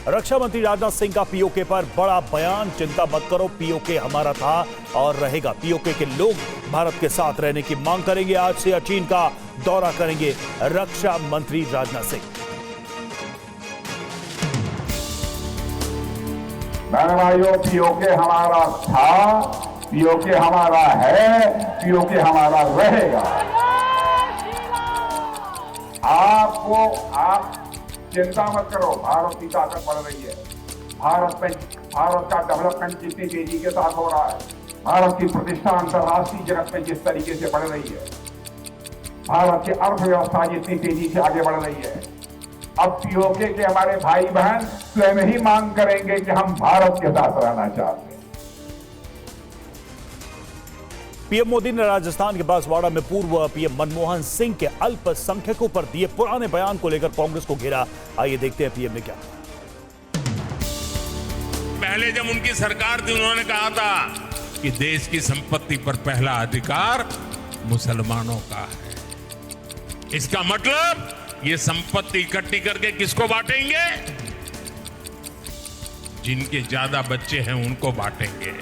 रक्षा मंत्री राजनाथ सिंह का पीओके पर बड़ा बयान। चिंता मत करो, पीओके हमारा था और रहेगा। पीओके के लोग भारत के साथ रहने की मांग करेंगे। आज से चीन का दौरा करेंगे रक्षा मंत्री राजनाथ सिंह। भाइयों, पीओके हमारा था, पीओके हमारा है, पीओके हमारा रहेगा। आप चिंता मत करो, भारत की ताकत बढ़ रही है। भारत का डेवलपमेंट जितनी तेजी के साथ हो रहा है, भारत की प्रतिष्ठा अंतर्राष्ट्रीय जगत में जिस तरीके से बढ़ रही है, भारत की अर्थव्यवस्था जितनी तेजी से आगे बढ़ रही है, अब पीओके के हमारे भाई बहन स्वयं ही मांग करेंगे कि हम भारत के साथ रहना चाहते हैं। पीएम मोदी ने राजस्थान के बांसवाड़ा में पूर्व पीएम मनमोहन सिंह के अल्पसंख्यकों पर दिए पुराने बयान को लेकर कांग्रेस को घेरा। आइए देखते हैं पीएम ने क्या कहा। पहले जब उनकी सरकार थी, उन्होंने कहा था कि देश की संपत्ति पर पहला अधिकार मुसलमानों का है। इसका मतलब ये संपत्ति इकट्ठी करके किसको बांटेंगे? जिनके ज्यादा बच्चे हैं उनको बांटेंगे।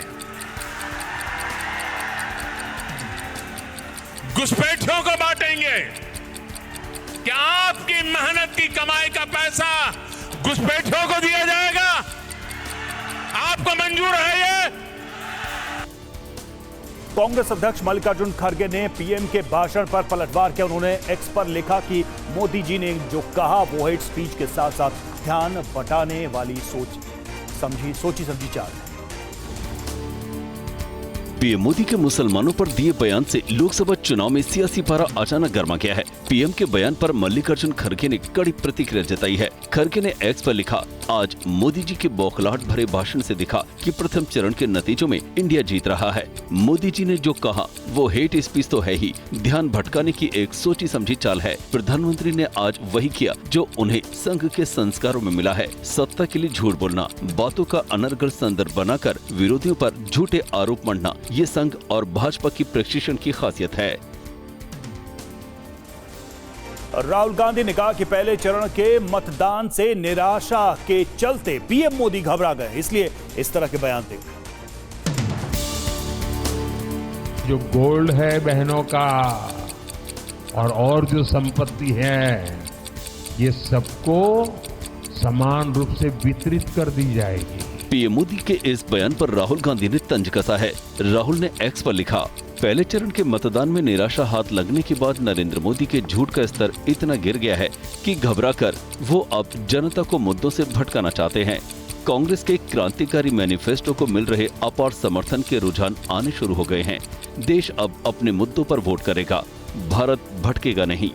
घुसपैठियों को बांटेंगे। क्या आपकी मेहनत की कमाई का पैसा घुसपैठियों को दिया जाएगा? आपको मंजूर है ये? कांग्रेस अध्यक्ष मल्लिकार्जुन खड़गे ने पीएम के भाषण पर पलटवार किया। उन्होंने एक्स पर लिखा कि मोदी जी ने जो कहा वो हेट स्पीच के साथ साथ ध्यान बटाने वाली सोची समझी चाल है। पीएम मोदी के मुसलमानों पर दिए बयान से लोकसभा चुनाव में सियासी पारा अचानक गर्मा गया है। पीएम के बयान पर मल्लिकार्जुन खड़गे ने कड़ी प्रतिक्रिया जताई है। खड़गे ने एक्स पर लिखा, आज मोदी जी के बौखलाहट भरे भाषण से दिखा कि प्रथम चरण के नतीजों में इंडिया जीत रहा है। मोदी जी ने जो कहा वो हेट स्पीच तो है ही, ध्यान भटकाने की एक सोची समझी चाल है। प्रधानमंत्री ने आज वही किया जो उन्हें संघ के संस्कारों में मिला है। सत्ता के लिए झूठ बोलना, बातों का अनर्गल संदर्भ बनाकर विरोधियों पर झूठे आरोप मढ़ना, ये संघ और भाजपा की प्रशिक्षण की खासियत है। राहुल गांधी ने कहा कि पहले चरण के मतदान से निराशा के चलते पीएम मोदी घबरा गए, इसलिए इस तरह के बयान दें। जो गोल्ड है बहनों का और जो संपत्ति है, ये सबको समान रूप से वितरित कर दी जाएगी। पीएम मोदी के इस बयान पर राहुल गांधी ने तंज कसा है। राहुल ने एक्स पर लिखा, पहले चरण के मतदान में निराशा हाथ लगने के बाद नरेंद्र मोदी के झूठ का स्तर इतना गिर गया है कि घबराकर वो अब जनता को मुद्दों से भटकाना चाहते हैं। कांग्रेस के क्रांतिकारी मैनिफेस्टो को मिल रहे अपार समर्थन के रुझान आने शुरू हो गए हैं। देश अब अपने मुद्दों पर वोट करेगा, भारत भटकेगा नहीं।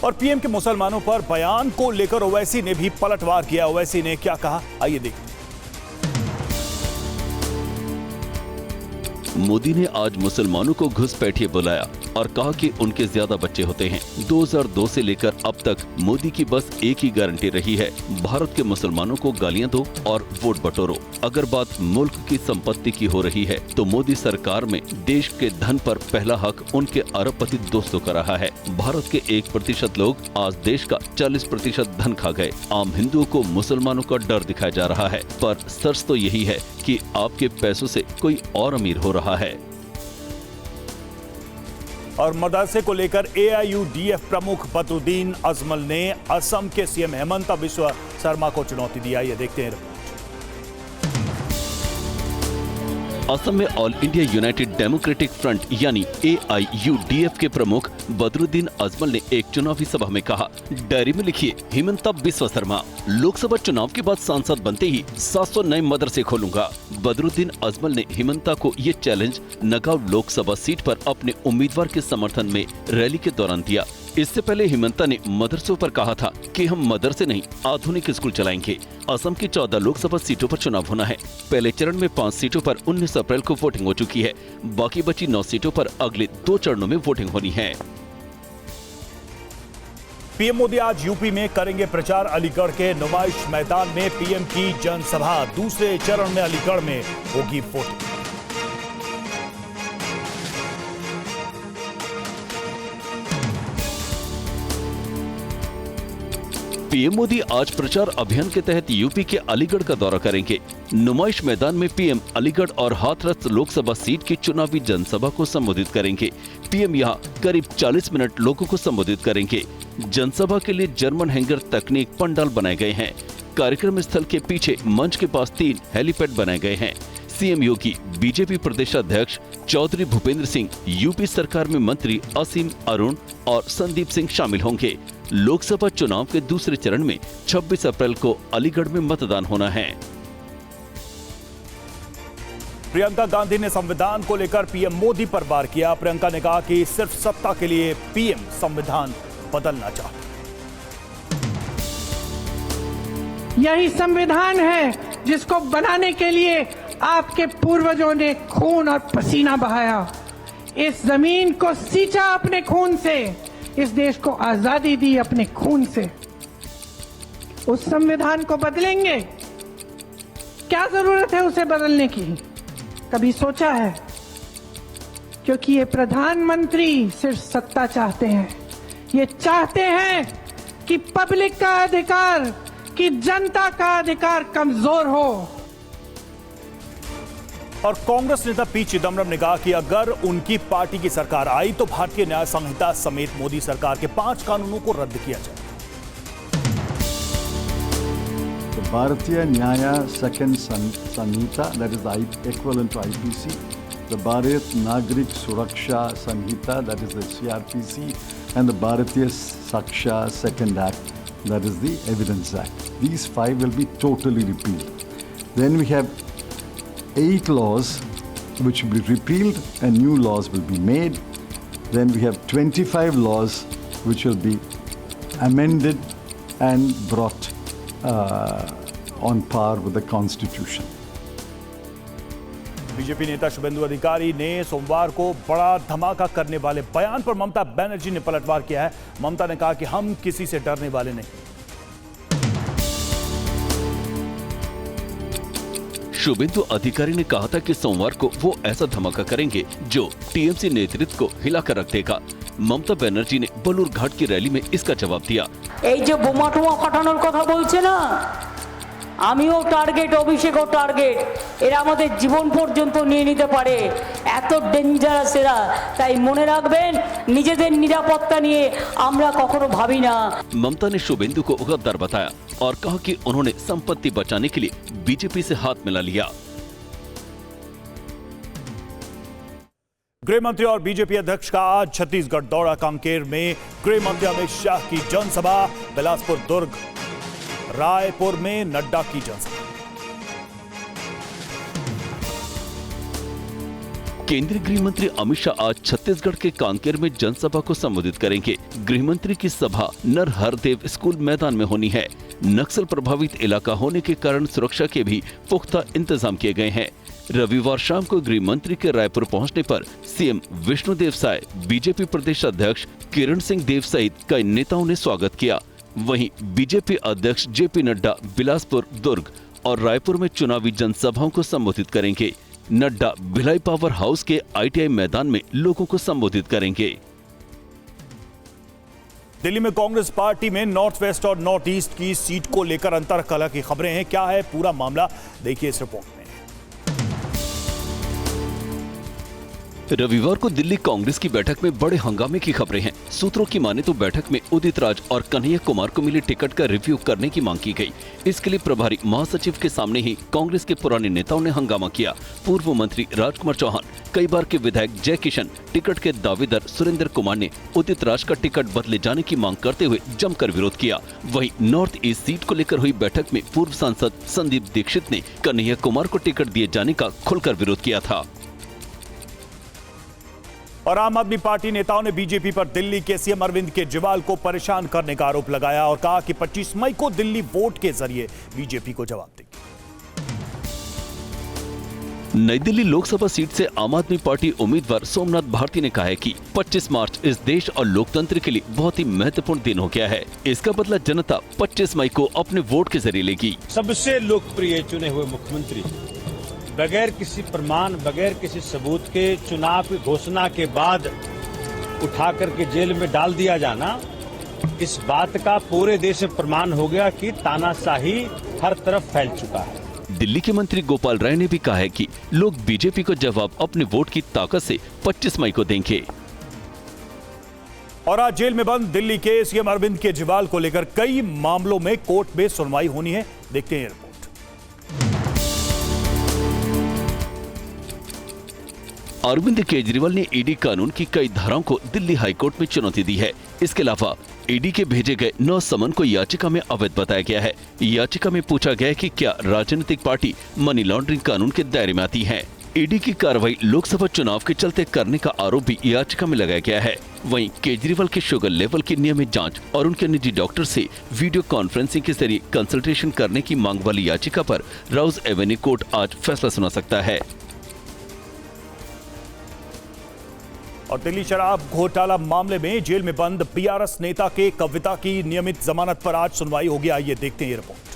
और पीएम के मुसलमानों पर बयान को लेकर ओवैसी ने भी पलटवार किया। ओवैसी ने क्या कहा, आइए देखिए। मोदी ने आज मुसलमानों को घुसपैठिए बुलाया और कहा कि उनके ज्यादा बच्चे होते हैं। 2002 से लेकर अब तक मोदी की बस एक ही गारंटी रही है, भारत के मुसलमानों को गालियां दो और वोट बटोरो। अगर बात मुल्क की संपत्ति की हो रही है तो मोदी सरकार में देश के धन पर पहला हक उनके अरबपति दोस्तों का रहा है। भारत के 1% लोग आज देश का 40% धन खा गए। आम हिंदुओं को मुसलमानों का डर दिखाया जा रहा है, पर सच तो यही है कि आपके पैसों से कोई और अमीर हो रहा है। और मदरसे को लेकर एआईयूडीएफ प्रमुख बदरुद्दीन अजमल ने असम के सीएम हेमंत बिस्वा शर्मा को चुनौती दी। ये देखते हैं। असम में all India United democratic front यानी एआईयूडीएफ के प्रमुख बदरुद्दीन अजमल ने एक चुनावी सभा में कहा, डायरी में लिखिए हिमंता बिस्वा शर्मा, लोकसभा चुनाव के बाद सांसद बनते ही 700 नए मदरसे खोलूंगा। बदरुद्दीन अजमल ने हिमंता को ये चैलेंज नगांव लोकसभा सीट पर अपने उम्मीदवार के समर्थन में रैली के दौरान दिया। इससे पहले हिमंता ने मदरसों पर कहा था कि हम मदरसे नहीं आधुनिक स्कूल चलाएंगे। असम की 14 लोकसभा सीटों पर चुनाव होना है। पहले चरण में 5 सीटों पर 19 अप्रैल को वोटिंग हो चुकी है। बाकी बची 9 सीटों पर अगले 2 चरणों में वोटिंग होनी है। पीएम मोदी आज यूपी में करेंगे प्रचार। अलीगढ़ के नुमाइश मैदान में पीएम की जनसभा। दूसरे चरण में अलीगढ़ में होगी वोटिंग। पीएम मोदी आज प्रचार अभियान के तहत यूपी के अलीगढ़ का दौरा करेंगे। नुमाइश मैदान में पीएम अलीगढ़ और हाथरस लोकसभा सीट की चुनावी जनसभा को संबोधित करेंगे। पीएम यहां करीब 40 मिनट लोगों को संबोधित करेंगे। जनसभा के लिए जर्मन हैंगर तकनीक पंडाल बनाए गए हैं। कार्यक्रम स्थल के पीछे मंच के पास 3 हेलीपैड बनाए गए हैं। सीएम योगी, बीजेपी प्रदेश अध्यक्ष चौधरी भूपेंद्र सिंह, यूपी सरकार में मंत्री असीम अरुण और संदीप सिंह शामिल होंगे। लोकसभा चुनाव के दूसरे चरण में 26 अप्रैल को अलीगढ़ में मतदान होना है। प्रियंका गांधी ने संविधान को लेकर पीएम मोदी पर वार किया। प्रियंका ने कहा कि सिर्फ सत्ता के लिए पीएम संविधान बदलना चाहते। यही संविधान है जिसको बनाने के लिए आपके पूर्वजों ने खून और पसीना बहाया, इस जमीन को सींचा अपने खून से, इस देश को आजादी दी अपने खून से। उस संविधान को बदलेंगे? क्या जरूरत है उसे बदलने की? कभी सोचा है? क्योंकि ये प्रधानमंत्री सिर्फ सत्ता चाहते हैं। ये चाहते हैं कि पब्लिक का अधिकार, कि जनता का अधिकार कमजोर हो। और कांग्रेस नेता पी चिदम्बरम ने कहा कि अगर उनकी पार्टी की सरकार आई तो भारतीय न्याय संहिता समेत मोदी सरकार के 5 कानूनों को रद्द किया जाए। भारतीय न्याय second Samhita, that is the equivalent to IPC, the Bharat Nagrik Suraksha Sanhita, that is the CRPC, and the Bharatiya Saksha Second Act, that is the Evidence Act. These 5 will be totally repealed. Then we have 8 laws which will be repealed and new laws will be made. Then we have 25 laws which will be amended and brought on par with the Constitution. BJP नेता शुभेंदु अधिकारी ने सोमवार को बड़ा धमाका करने वाले बयान पर ममता बनर्जी ने पलटवार किया है। ममता ने कहा कि हम किसी से डरने वाले नहीं। शुभेंदु अधिकारी ने कहा था कि सोमवार को वो ऐसा धमाका करेंगे जो टीएमसी नेतृत्व को हिलाकर रख देगा। ममता बनर्जी ने बलूरघाट की रैली में इसका जवाब दिया। এই যে বোমা টোমা ফাটানোর কথা বলছে না, আমিও টার্গেট, অভিষেকও টার্গেট। এরা আমাদের জীবন পর্যন্ত নিয়ে নিতে পারে, এত ডেঞ্জারাস এরা। তাই মনে রাখবেন, নিজেদের নিরাপত্তা নিয়ে আমরা কখনো ভাবি না। ममता ने शुभेंदु को गद्दार बताया और कहा कि उन्होंने संपत्ति बचाने के लिए बीजेपी से हाथ मिला लिया। गृह मंत्री और बीजेपी अध्यक्ष का आज छत्तीसगढ़ दौरा। कांकेर में गृह मंत्री अमित शाह की जनसभा, बिलासपुर, दुर्ग, रायपुर में नड्डा की जनसभा। केंद्रीय गृह मंत्री अमित शाह आज छत्तीसगढ़ के कांकेर में जनसभा को संबोधित करेंगे। गृह मंत्री की सभा नरहरदेव स्कूल मैदान में होनी है। नक्सल प्रभावित इलाका होने के कारण सुरक्षा के भी पुख्ता इंतजाम किए गए हैं। रविवार शाम को गृह मंत्री के रायपुर पहुंचने पर सीएम विष्णुदेव साय, बीजेपी प्रदेश अध्यक्ष किरण सिंह देव सहित कई नेताओं ने स्वागत किया। वहीं बीजेपी अध्यक्ष जेपी नड्डा बिलासपुर, दुर्ग और रायपुर में चुनावी जनसभाओं को संबोधित करेंगे। नड्डा भिलाई पावर हाउस के ITI मैदान में लोगों को संबोधित करेंगे। दिल्ली में कांग्रेस पार्टी में नॉर्थ वेस्ट और नॉर्थ ईस्ट की सीट को लेकर अंतर कलह की खबरें हैं। क्या है पूरा मामला, देखिए इस रिपोर्ट में। रविवार को दिल्ली कांग्रेस की बैठक में बड़े हंगामे की खबरें हैं। सूत्रों की माने तो बैठक में उदित राज और कन्हैया कुमार को मिले टिकट का रिव्यू करने की मांग की गई। इसके लिए प्रभारी महासचिव के सामने ही कांग्रेस के पुराने नेताओं ने हंगामा किया। पूर्व मंत्री राजकुमार चौहान, कई बार के विधायक जय किशन, टिकट के दावेदार सुरेंद्र कुमार ने उदित राज का टिकट बदले जाने की मांग करते हुए जमकर विरोध किया। वहीं नॉर्थ ईस्ट सीट को लेकर हुई बैठक में पूर्व सांसद संदीप दीक्षित ने कन्हैया कुमार को टिकट दिए जाने का खुलकर विरोध किया था। और आम आदमी पार्टी नेताओं ने बीजेपी पर दिल्ली के सीएम अरविंद केजरीवाल को परेशान करने का आरोप लगाया और कहा कि 25 मई को दिल्ली वोट के जरिए बीजेपी को जवाब देगी। नई दिल्ली लोकसभा सीट से आम आदमी पार्टी उम्मीदवार सोमनाथ भारती ने कहा है कि 25 मार्च इस देश और लोकतंत्र के लिए बहुत ही महत्वपूर्ण दिन हो गया है। इसका बदला जनता 25 मई को अपने वोट के जरिए लेगी। सबसे लोकप्रिय चुने हुए मुख्यमंत्री बगैर किसी प्रमाण, बगैर किसी सबूत के चुनाव की घोषणा के बाद उठा करके जेल में डाल दिया जाना, इस बात का पूरे देश में प्रमाण हो गया कि तानाशाही हर तरफ फैल चुका है। दिल्ली के मंत्री गोपाल राय ने भी कहा है कि लोग बीजेपी को जवाब अपने वोट की ताकत से 25 मई को देंगे। और आज जेल में बंद दिल्ली के सीएम अरविंद केजरीवाल को लेकर कई मामलों में कोर्ट में सुनवाई होनी है। देखते हैं रिपोर्ट। अरविंद केजरीवाल ने ईडी कानून की कई धाराओं को दिल्ली हाईकोर्ट में चुनौती दी है। इसके अलावा ईडी के भेजे गए 9 समन को याचिका में अवैध बताया गया है। याचिका में पूछा गया है कि क्या राजनीतिक पार्टी मनी लॉन्ड्रिंग कानून के दायरे में आती है। ईडी की कार्रवाई लोकसभा चुनाव के चलते करने का आरोप भी याचिका में लगाया गया है। वहीं केजरीवाल के शुगर लेवल की नियमित जांच और उनके निजी डॉक्टर से वीडियो कॉन्फ्रेंसिंग के जरिए कंसल्टेशन करने की मांग वाली याचिका पर राउज एवेन्यू कोर्ट आज फैसला सुना सकता है। और दिल्ली शराब घोटाला मामले में जेल में बंद बीआरएस नेता के कविता की नियमित जमानत पर आज सुनवाई होगी। आइए देखते हैं ये रिपोर्ट।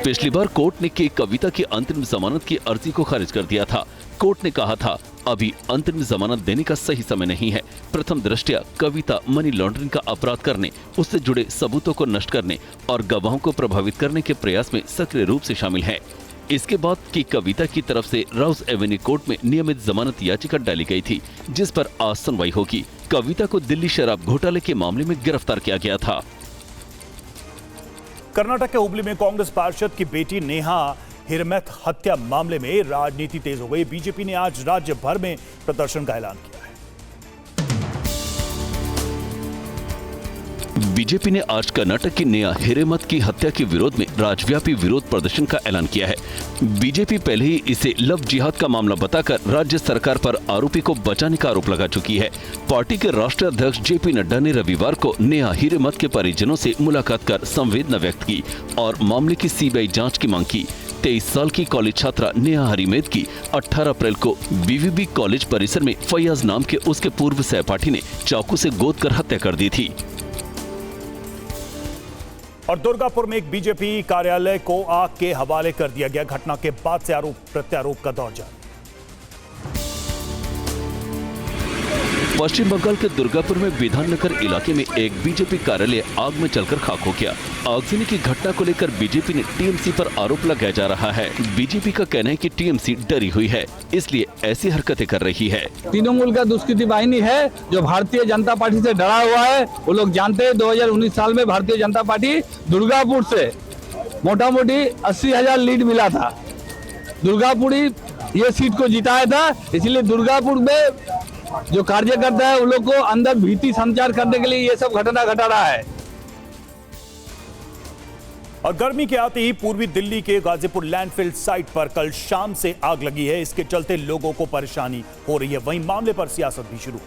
पिछली बार कोर्ट ने के कविता की अंतरिम जमानत की अर्जी को खारिज कर दिया था। कोर्ट ने कहा था अभी अंतरिम जमानत देने का सही समय नहीं है। प्रथम दृष्टया कविता मनी लॉन्ड्रिंग का अपराध करने, उससे जुड़े सबूतों को नष्ट करने और गवाहों को प्रभावित करने के प्रयास में सक्रिय रूप से शामिल है। इसके बाद की कविता की तरफ से राउज एवेन्यू कोर्ट में नियमित जमानत याचिका डाली गई थी, जिस पर आज सुनवाई होगी। कविता को दिल्ली शराब घोटाले के मामले में गिरफ्तार किया गया था। कर्नाटक के हुबली में कांग्रेस पार्षद की बेटी नेहा हिरमैथ हत्या मामले में राजनीति तेज हो गई। बीजेपी ने आज राज्य भर में प्रदर्शन का ऐलान किया है। बीजेपी ने आज कर्नाटक की नेहा हिरेमथ की हत्या के विरोध में राज्यव्यापी विरोध प्रदर्शन का ऐलान किया है। बीजेपी पहले ही इसे लव जिहाद का मामला बताकर राज्य सरकार पर आरोपी को बचाने का आरोप लगा चुकी है। पार्टी के राष्ट्रीय अध्यक्ष जेपी नड्डा ने रविवार को नेहा हिरेमथ के परिजनों से मुलाकात कर संवेदना व्यक्त की और मामले की सीबीआई जांच की मांग की। 23 साल की कॉलेज छात्रा नेहा हिरेमथ की 18 अप्रैल को बीवीबी कॉलेज परिसर में फैयाज नाम के उसके पूर्व सहपाठी ने चाकू से गोद कर हत्या कर दी थी। और दुर्गापुर में एक बीजेपी कार्यालय को आग के हवाले कर दिया गया। घटना के बाद से आरोप प्रत्यारोप का दौर जारी। पश्चिम बंगाल के दुर्गापुर में विधाननगर इलाके में एक बीजेपी कार्यालय आग में जलकर खाक हो गया। आगजनी की घटना को लेकर बीजेपी ने टीएमसी पर आरोप लगाया जा रहा है। बीजेपी का कहना है कि टीएमसी डरी हुई है, इसलिए ऐसी हरकतें कर रही है। तृणमूल का दुष्कृति वाहिनी है जो भारतीय जनता पार्टी से डरा हुआ है। वो लोग जानते हैं 2019 साल में भारतीय जनता पार्टी दुर्गापुर से मोटा मोटी 80,000 लीड मिला था। दुर्गापुर ही ये सीट को जिताया था, इसलिए दुर्गापुर में जो कार्यकर्ता है उन लोग को अंदर भीति संचार करने के लिए ये सब घटना घटा रहा है। और गर्मी के आते ही पूर्वी दिल्ली के गाजीपुर लैंडफिल साइट पर कल शाम से आग लगी है। इसके चलते लोगों को परेशानी हो रही है। वहीं मामले पर सियासत भी शुरू।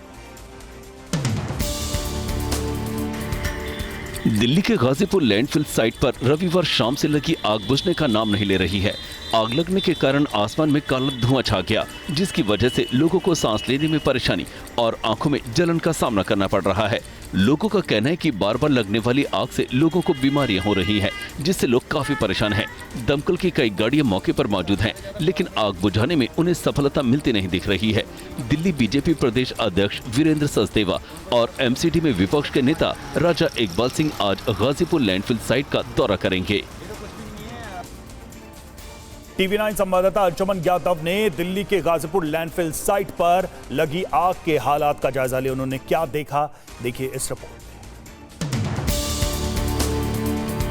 दिल्ली के गाजीपुर लैंडफिल साइट पर रविवार शाम से लगी आग बुझने का नाम नहीं ले रही है। आग लगने के कारण आसमान में काला धुआं छा गया, जिसकी वजह से लोगों को सांस लेने में परेशानी और आंखों में जलन का सामना करना पड़ रहा है। लोगों का कहना है कि बार बार लगने वाली आग से लोगों को बीमारियां हो रही हैं, जिससे लोग काफी परेशान हैं। दमकल की कई गाड़ियां मौके पर मौजूद हैं, लेकिन आग बुझाने में उन्हें सफलता मिलती नहीं दिख रही है। दिल्ली बीजेपी प्रदेश अध्यक्ष वीरेंद्र सचदेवा और एमसीडी में विपक्ष के नेता राजा इकबाल सिंह आज गाजीपुर लैंडफिल साइट का दौरा करेंगे। टीवी 9 संवाददाता अंशुमन यादव ने दिल्ली के गाजीपुर लैंडफिल साइट पर लगी आग के हालात का जायजा लिया। उन्होंने क्या देखा, देखिए इस रिपोर्ट में।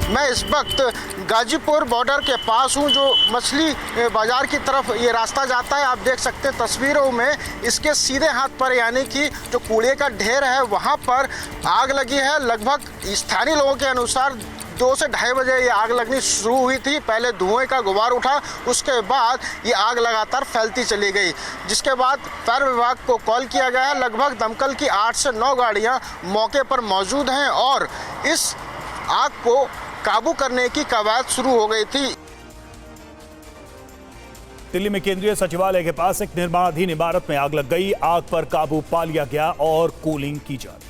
मैं इस वक्त गाजीपुर बॉर्डर के पास हूं, जो मछली बाजार की तरफ ये रास्ता जाता है। आप देख सकते हैं तस्वीरों में, इसके सीधे हाथ पर यानी कि जो कूड़े का ढेर है वहां पर आग लगी है। लगभग स्थानीय लोगों के अनुसार 2 से ढाई बजे ये आग लगनी शुरू हुई थी। पहले धुएं का गुबार उठा, उसके बाद ये आग लगातार फैलती चली गई, जिसके बाद फायर विभाग को कॉल किया गया है। लगभग दमकल की 8 से 9 गाड़ियां मौके पर मौजूद हैं और इस आग को काबू करने की कवायद शुरू हो गई थी। दिल्ली में केंद्रीय सचिवालय के पास एक निर्माणाधीन इमारत में आग लग गई। आग पर काबू पा लिया गया और कूलिंग की जा रही।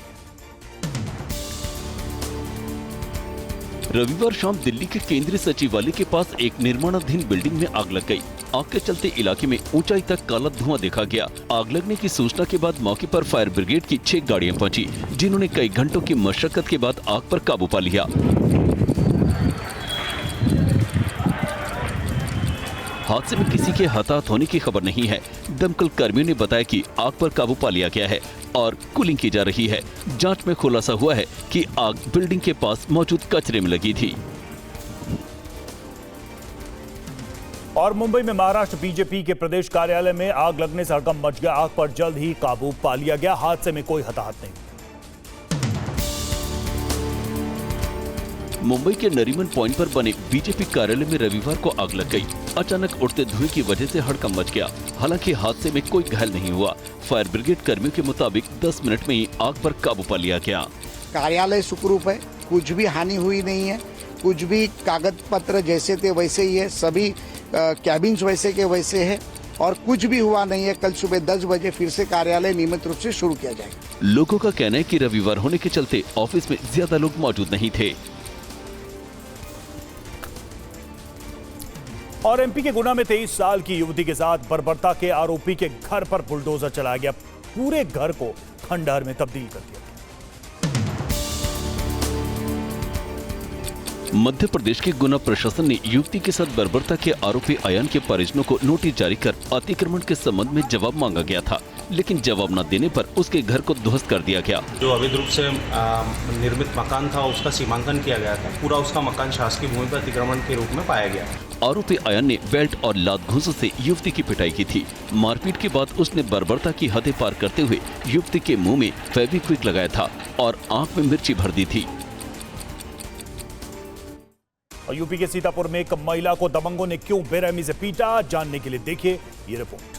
रविवार शाम दिल्ली के केंद्रीय सचिवालय के पास एक निर्माणाधीन बिल्डिंग में आग लग गई। आग के चलते इलाके में ऊंचाई तक काला धुआं देखा गया। आग लगने की सूचना के बाद मौके पर फायर ब्रिगेड की 6 गाड़ियां पहुंची, जिन्होंने कई घंटों की मशक्कत के बाद आग पर काबू पा लिया। हादसे में किसी के हताहत होने की खबर नहीं है। दमकल कर्मियों ने बताया कि आग पर काबू पा लिया गया है और कूलिंग की जा रही है। जांच में खुलासा हुआ है कि आग बिल्डिंग के पास मौजूद कचरे में लगी थी। और मुंबई में महाराष्ट्र बीजेपी के प्रदेश कार्यालय में आग लगने से हड़कंप मच गया। आग पर जल्द ही काबू पा लिया गया। हादसे में कोई हताहत नहीं। मुंबई के नरीमन पॉइंट पर बने बीजेपी कार्यालय में रविवार को आग लग गई। अचानक उठते धुएं की वजह से हड़कंप मच गया। हालांकि हादसे में कोई घायल नहीं हुआ। फायर ब्रिगेड कर्मियों के मुताबिक 10 मिनट में ही आग पर काबू पा लिया गया। कार्यालय सुखरूप है, कुछ भी हानि हुई नहीं है, कुछ भी कागज पत्र जैसे थे वैसे ही है, सभी कैबिन्स वैसे के वैसे है और कुछ भी हुआ नहीं है। कल सुबह 10 बजे फिर से कार्यालय नियमित रूप से शुरू किया जाएगा। लोगों का कहना है कि रविवार होने के चलते ऑफिस में ज्यादा लोग मौजूद नहीं थे। और एमपी के गुना में 23 साल की युवती के साथ बर्बरता के आरोपी के घर पर बुलडोजर चलाया गया। पूरे घर को खंडहर में तब्दील कर दिया। मध्य प्रदेश के गुना प्रशासन ने युवती के साथ बर्बरता के आरोपी अयान के परिजनों को नोटिस जारी कर अतिक्रमण के संबंध में जवाब मांगा गया था, लेकिन जवाब न देने पर उसके घर को ध्वस्त कर दिया गया। जो अवैध रूप से निर्मित मकान था उसका सीमांकन किया गया था। पूरा उसका मकान शासकीय भूमि पर अतिक्रमण के रूप में पाया गया। आरोपी अयान ने बेल्ट और लात घूंसों से युवती की पिटाई की थी। मारपीट के बाद उसने बर्बरता की हदें पार करते हुए युवती के मुंह में फेविक्विक लगाया था और आंख में मिर्ची भर दी थी। और यूपी के सीतापुर में एक महिला को दबंगों ने क्यों बेरहमी से पीटा, जानने के लिए देखिए ये रिपोर्ट।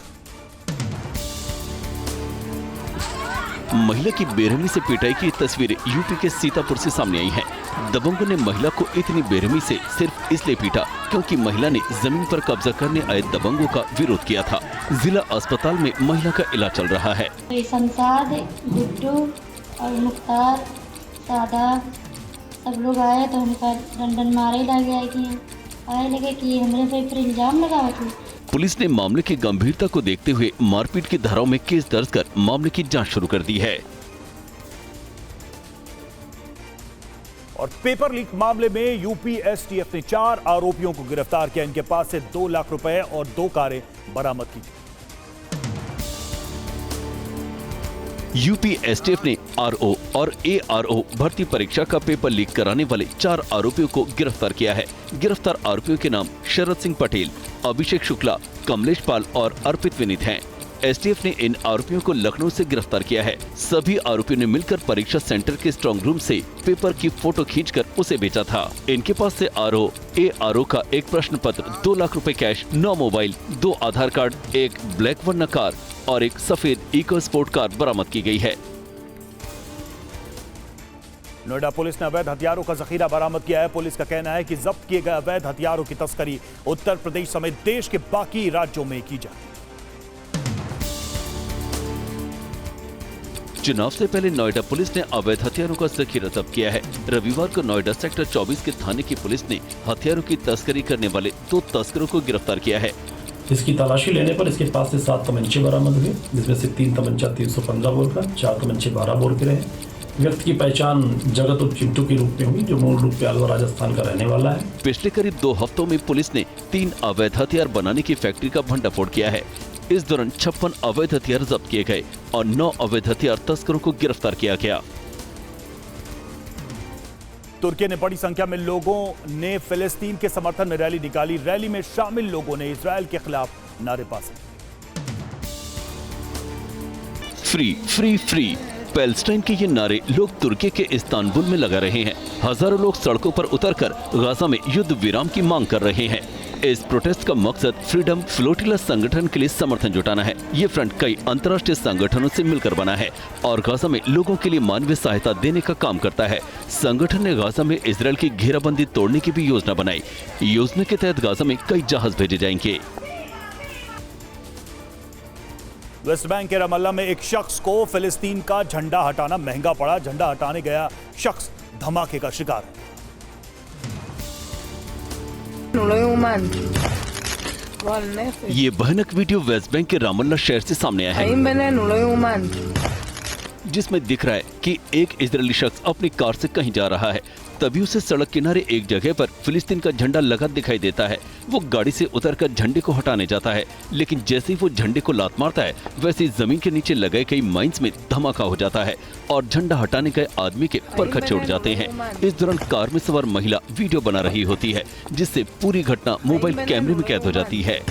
महिला की बेरहमी से पिटाई की तस्वीर यूपी के सीतापुर से सामने आई है। दबंगों ने महिला को इतनी बेरहमी से सिर्फ इसलिए पीटा क्योंकि महिला ने जमीन पर कब्जा करने आए दबंगों का विरोध किया था। जिला अस्पताल में महिला का इलाज चल रहा है। शमशाद, गुड्डू और मुख्तार, सादा सब लोग आए तो उनका डंडन मारे लगे आए लगे कि हमरे पे फिर इल्जाम लगाओ थे। पुलिस ने मामले की गंभीरता को देखते हुए मारपीट की धाराओं में केस दर्ज कर मामले की जांच शुरू कर दी है। और पेपर लीक मामले में यूपी एसटीएफ ने 4 आरोपियों को गिरफ्तार किया। इनके पास से 2 लाख रुपए और 2 कारें बरामद की। यूपी एसटीएफ ने आरओ और एआरओ भर्ती परीक्षा का पेपर लीक कराने वाले 4 आरोपियों को गिरफ्तार किया है। गिरफ्तार आरोपियों के नाम शरद सिंह पटेल, अभिषेक शुक्ला, कमलेश पाल और अर्पित विनीत हैं। एसटीएफ ने इन आरोपियों को लखनऊ से गिरफ्तार किया है। सभी आरोपियों ने मिलकर परीक्षा सेंटर के स्ट्रांग रूम से पेपर की फोटो खींचकर उसे बेचा था। इनके पास से आरओ, एआरओ का एक प्रश्न पत्र, 2 लाख रुपए कैश, 9 मोबाइल, 2 आधार कार्ड, एक ब्लैक वर्ना कार और एक सफेद इको स्पोर्ट कार बरामद की गई है। नोएडा पुलिस ने अवैध हथियारों का जखीरा बरामद किया है। पुलिस का कहना है कि जब्त किए गए अवैध हथियारों की तस्करी उत्तर प्रदेश समेत देश के बाकी राज्यों में की जाए। चुनाव से पहले नोएडा पुलिस ने अवैध हथियारों का जखीरा जब्त किया है। रविवार को नोएडा सेक्टर 24 के थाने की पुलिस ने हथियारों की तस्करी करने वाले 2 तस्करों को गिरफ्तार किया है। इसकी तलाशी लेने पर इसके पास से 7 तमंचे बरामद हुए, जिसमें से 3 तमंचा 315 बोर का, 4 तमंचे 12 बोर के रहे। व्यक्ति की पहचान जगत और चिंटू के रूप में हुई, जो मूल रूप से अलवर राजस्थान का रहने वाला है। पिछले करीब 2 हफ्तों में पुलिस ने 3 अवैध हथियार बनाने की फैक्ट्री का भंडाफोड़ किया है। इस दौरान 56 अवैध हथियार जब्त किए गए और 9 अवैध हथियार तस्करों को गिरफ्तार किया गया। तुर्की ने बड़ी संख्या में लोगों ने फिलिस्तीन के समर्थन में रैली निकाली। रैली में शामिल लोगों ने इजरायल के खिलाफ नारेबाजी। फ्री फ्री फ्री पैलेस्टाइन के ये नारे लोग तुर्की के इस्तांबुल में लगा रहे हैं। हजारों लोग सड़कों पर उतरकर गाजा में युद्ध विराम की मांग कर रहे हैं। इस प्रोटेस्ट का मकसद फ्रीडम फ्लोटिला संगठन के लिए समर्थन जुटाना है। ये फ्रंट कई अंतर्राष्ट्रीय संगठनों से मिलकर बना है और गाजा में लोगों के लिए मानवीय सहायता देने का काम करता है। संगठन ने गाजा में इजरायल की घेराबंदी तोड़ने की भी योजना बनाई। योजना के तहत गाजा में कई जहाज भेजे जाएंगे। वेस्ट बैंक के रमल्ला में एक शख्स को फिलिस्तीन का झंडा हटाना महंगा पड़ा। झंडा हटाने गया शख्स धमाके का शिकार है। ये भयानक वीडियो वेस्ट बैंक के रामल्ला शहर से सामने आया है, जिसमें दिख रहा है कि एक इजरायली शख्स अपनी कार से कहीं जा रहा है। तभी उसे सड़क किनारे एक जगह पर फिलिस्तीन का झंडा लगा दिखाई देता है। वो गाड़ी से उतरकर झंडे को हटाने जाता है, लेकिन जैसे ही वो झंडे को लात मारता है, वैसे ही जमीन के नीचे लगाए कई माइंस में धमाका हो जाता है और झंडा हटाने गए आदमी के परखच छोड़ जाते हैं। इस दौरान कार में सवार महिला वीडियो बना रही होती है, जिससे पूरी घटना मोबाइल कैमरे में कैद हो जाती है।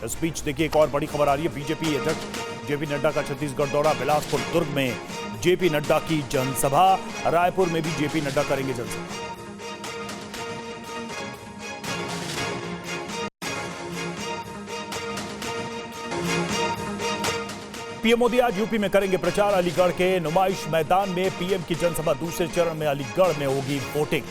इस बीच देखिए एक और बड़ी खबर आ रही है। बीजेपी अध्यक्ष जेपी नड्डा का छत्तीसगढ़ दौरा। बिलासपुर, दुर्ग में जेपी नड्डा की जनसभा। रायपुर में भी जेपी नड्डा करेंगे जनसभा। पीएम मोदी आज यूपी में करेंगे प्रचार। अलीगढ़ के नुमाइश मैदान में पीएम की जनसभा। दूसरे चरण में अलीगढ़ में होगी वोटिंग।